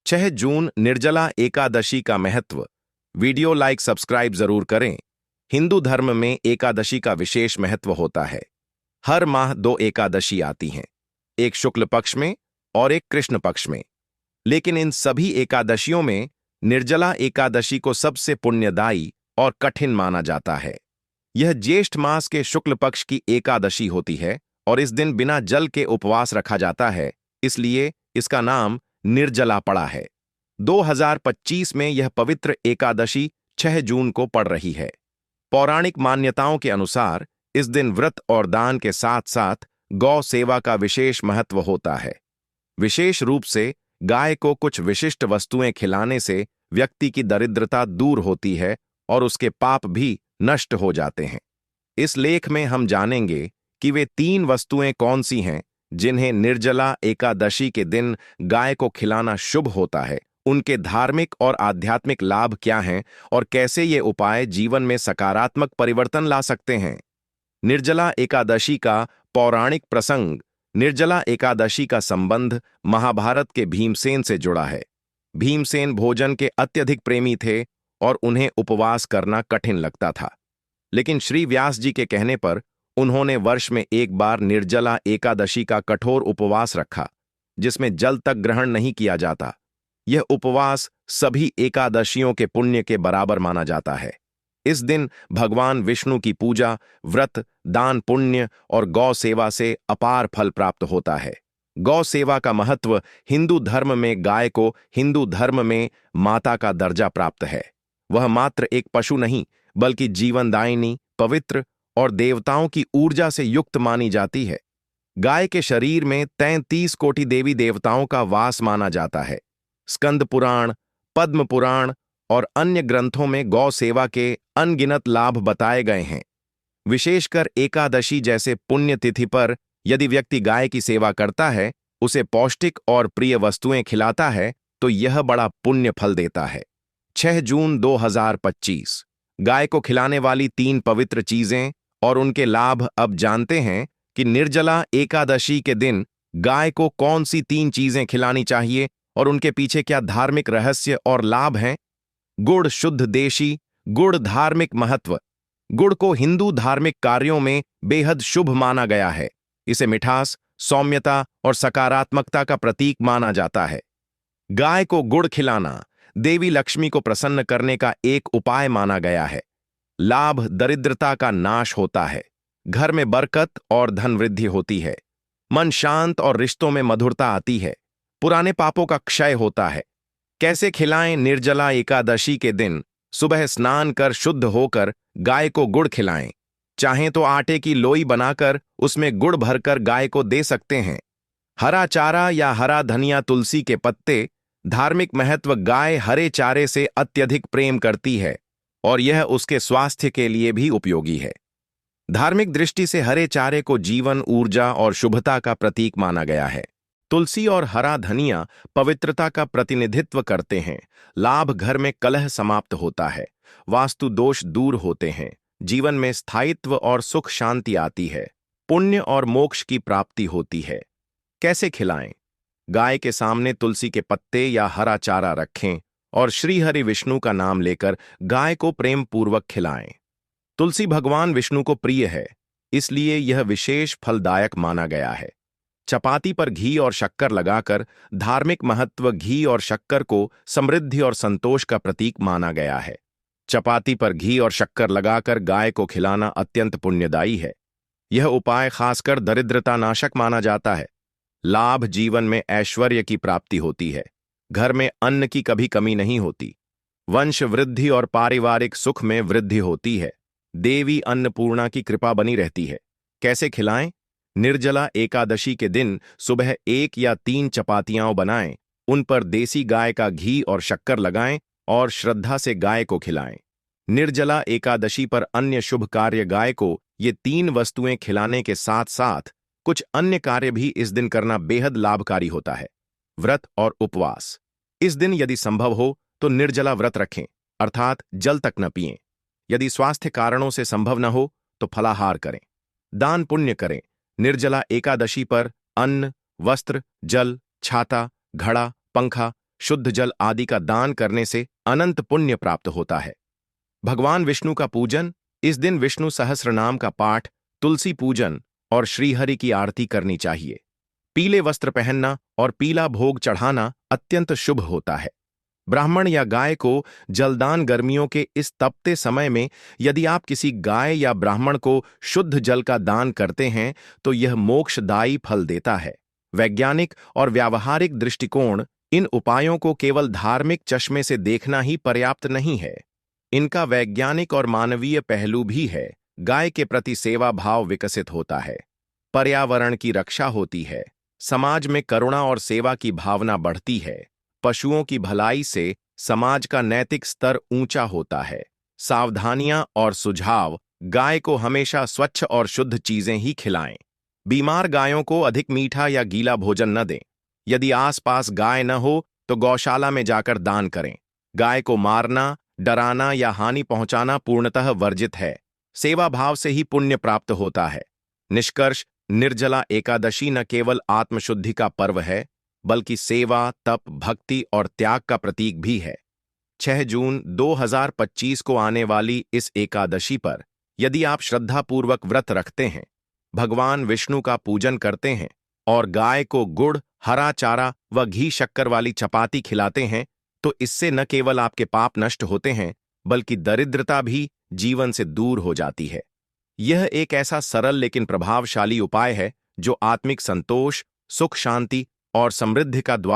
6 जून निर्जला एकादशी का महत्व। Video like subscribe जरूर करें। हिंदू धर्म में एकादशी का विशेष महत्व होता है। हर माह 2 एकादशी आती हैं, एक शुक्ल पक्ष में और एक कृष्ण पक्ष में। लेकिन इन सभी एकादशियों में निर्जला एकादशी को सबसे पुण्यदायी और कठिन माना जाता है। यह ज्येष्ठ मास के शुक्ल पक्ष की एकादशी होती है और इस दिन बिना जल के उपवास रखा जाता है, इसलिए इसका नाम निर्जला पड़ा है। 2025 में यह पवित्र एकादशी 6 जून को पड़ रही है। पौराणिक मान्यताओं के अनुसार इस दिन व्रत और दान के साथ साथ गौ सेवा का विशेष महत्व होता है। विशेष रूप से गाय को कुछ विशिष्ट वस्तुएं खिलाने से व्यक्ति की दरिद्रता दूर होती है और उसके पाप भी नष्ट हो जाते हैं। इस लेख में हम जानेंगे कि वे 3 वस्तुएं कौन सी हैं जिन्हें निर्जला एकादशी के दिन गाय को खिलाना शुभ होता है, उनके धार्मिक और आध्यात्मिक लाभ क्या हैं और कैसे ये उपाय जीवन में सकारात्मक परिवर्तन ला सकते हैं। निर्जला एकादशी का पौराणिक प्रसंग। निर्जला एकादशी का संबंध महाभारत के भीमसेन से जुड़ा है। भीमसेन भोजन के अत्यधिक प्रेमी थे और उन्हें उपवास करना कठिन लगता था। लेकिन श्री व्यास जी के कहने पर उन्होंने वर्ष में एक बार निर्जला एकादशी का कठोर उपवास रखा, जिसमें जल तक ग्रहण नहीं किया जाता। यह उपवास सभी एकादशियों के पुण्य के बराबर माना जाता है। इस दिन भगवान विष्णु की पूजा, व्रत, दान पुण्य और गौ सेवा से अपार फल प्राप्त होता है। गौ सेवा का महत्व। हिंदू धर्म में गाय को हिंदू धर्म में माता का दर्जा प्राप्त है। वह मात्र एक पशु नहीं, बल्कि जीवनदायिनी, पवित्र और देवताओं की ऊर्जा से युक्त मानी जाती है। गाय के शरीर में 33 कोटि देवी देवताओं का वास माना जाता है। स्कंद पुराण, पद्म पुराण और अन्य ग्रंथों में गौ सेवा के अनगिनत लाभ बताए गए हैं। विशेषकर एकादशी जैसे पुण्यतिथि पर यदि व्यक्ति गाय की सेवा करता है, उसे पौष्टिक और प्रिय वस्तुएं खिलाता है, तो यह बड़ा पुण्य फल देता है। 6 जून 2025। गाय को खिलाने वाली 3 पवित्र चीजें और उनके लाभ। अब जानते हैं कि निर्जला एकादशी के दिन गाय को कौन सी 3 चीजें खिलानी चाहिए और उनके पीछे क्या धार्मिक रहस्य और लाभ हैं। गुड़ शुद्ध देशी। गुड़ धार्मिक महत्व। गुड़ को हिंदू धार्मिक कार्यों में बेहद शुभ माना गया है। इसे मिठास, सौम्यता और सकारात्मकता का प्रतीक माना जाता है। गाय को गुड़ खिलाना देवी लक्ष्मी को प्रसन्न करने का एक उपाय माना गया है। लाभ। दरिद्रता का नाश होता है, घर में बरकत और धन वृद्धि होती है, मन शांत और रिश्तों में मधुरता आती है, पुराने पापों का क्षय होता है। कैसे खिलाएं। निर्जला एकादशी के दिन सुबह स्नान कर शुद्ध होकर गाय को गुड़ खिलाएं। चाहें तो आटे की लोई बनाकर उसमें गुड़ भरकर गाय को दे सकते हैं। हरा चारा या हरा धनिया, तुलसी के पत्ते। धार्मिक महत्व। गाय हरे चारे से अत्यधिक प्रेम करती है और यह उसके स्वास्थ्य के लिए भी उपयोगी है। धार्मिक दृष्टि से हरे चारे को जीवन, ऊर्जा और शुभता का प्रतीक माना गया है। तुलसी और हरा धनिया पवित्रता का प्रतिनिधित्व करते हैं। लाभ। घर में कलह समाप्त होता है, वास्तु दोष दूर होते हैं, जीवन में स्थायित्व और सुख शांति आती है, पुण्य और मोक्ष की प्राप्ति होती है। कैसे खिलाएं। गाय के सामने तुलसी के पत्ते या हरा चारा रखें और श्री हरि विष्णु का नाम लेकर गाय को प्रेम पूर्वक खिलाएं। तुलसी भगवान विष्णु को प्रिय है, इसलिए यह विशेष फलदायक माना गया है। चपाती पर घी और शक्कर लगाकर। धार्मिक महत्व। घी और शक्कर को समृद्धि और संतोष का प्रतीक माना गया है। चपाती पर घी और शक्कर लगाकर गाय को खिलाना अत्यंत पुण्यदायी है। यह उपाय खासकर दरिद्रता नाशक माना जाता है। लाभ। जीवन में ऐश्वर्य की प्राप्ति होती है, घर में अन्न की कभी कमी नहीं होती, वंश वृद्धि और पारिवारिक सुख में वृद्धि होती है, देवी अन्नपूर्णा की कृपा बनी रहती है। कैसे खिलाएं। निर्जला एकादशी के दिन सुबह 1 या 3 चपातियां बनाएं, उन पर देसी गाय का घी और शक्कर लगाएं और श्रद्धा से गाय को खिलाएं। निर्जला एकादशी पर अन्य शुभ कार्य। गाय को ये 3 वस्तुएं खिलाने के साथ साथ कुछ अन्य कार्य भी इस दिन करना बेहद लाभकारी होता है। व्रत और उपवास। इस दिन यदि संभव हो तो निर्जला व्रत रखें, अर्थात जल तक न पिएं। यदि स्वास्थ्य कारणों से संभव न हो तो फलाहार करें। दान पुण्य करें। निर्जला एकादशी पर अन्न, वस्त्र, जल, छाता, घड़ा, पंखा, शुद्ध जल आदि का दान करने से अनंत पुण्य प्राप्त होता है। भगवान विष्णु का पूजन। इस दिन विष्णु सहस्र नाम का पाठ, तुलसी पूजन और श्रीहरि की आरती करनी चाहिए। पीले वस्त्र पहनना और पीला भोग चढ़ाना अत्यंत शुभ होता है। ब्राह्मण या गाय को जलदान। गर्मियों के इस तपते समय में यदि आप किसी गाय या ब्राह्मण को शुद्ध जल का दान करते हैं तो यह मोक्षदायी फल देता है। वैज्ञानिक और व्यावहारिक दृष्टिकोण। इन उपायों को केवल धार्मिक चश्मे से देखना ही पर्याप्त नहीं है, इनका वैज्ञानिक और मानवीय पहलू भी है। गाय के प्रति सेवा भाव विकसित होता है, पर्यावरण की रक्षा होती है, समाज में करुणा और सेवा की भावना बढ़ती है। पशुओं की भलाई से समाज का नैतिक स्तर ऊंचा होता है। सावधानियां और सुझाव। गाय को हमेशा स्वच्छ और शुद्ध चीजें ही खिलाएं। बीमार गायों को अधिक मीठा या गीला भोजन न दें। यदि आसपास गाय न हो तो गौशाला में जाकर दान करें। गाय को मारना, डराना या हानि पहुंचाना पूर्णतः वर्जित है। सेवा भाव से ही पुण्य प्राप्त होता है। निष्कर्ष, निर्जला एकादशी न केवल आत्मशुद्धि का पर्व है बल्कि सेवा, तप, भक्ति और त्याग का प्रतीक भी है। 6 जून 2025 को आने वाली इस एकादशी पर यदि आप श्रद्धापूर्वक व्रत रखते हैं, भगवान विष्णु का पूजन करते हैं और गाय को गुड़, हरा चारा व घी शक्कर वाली चपाती खिलाते हैं तो इससे न केवल आपके पाप नष्ट होते हैं बल्कि दरिद्रता भी जीवन से दूर हो जाती है। यह एक ऐसा सरल लेकिन प्रभावशाली उपाय है जो आत्मिक संतोष, सुख, शांति और समृद्धि का द्वार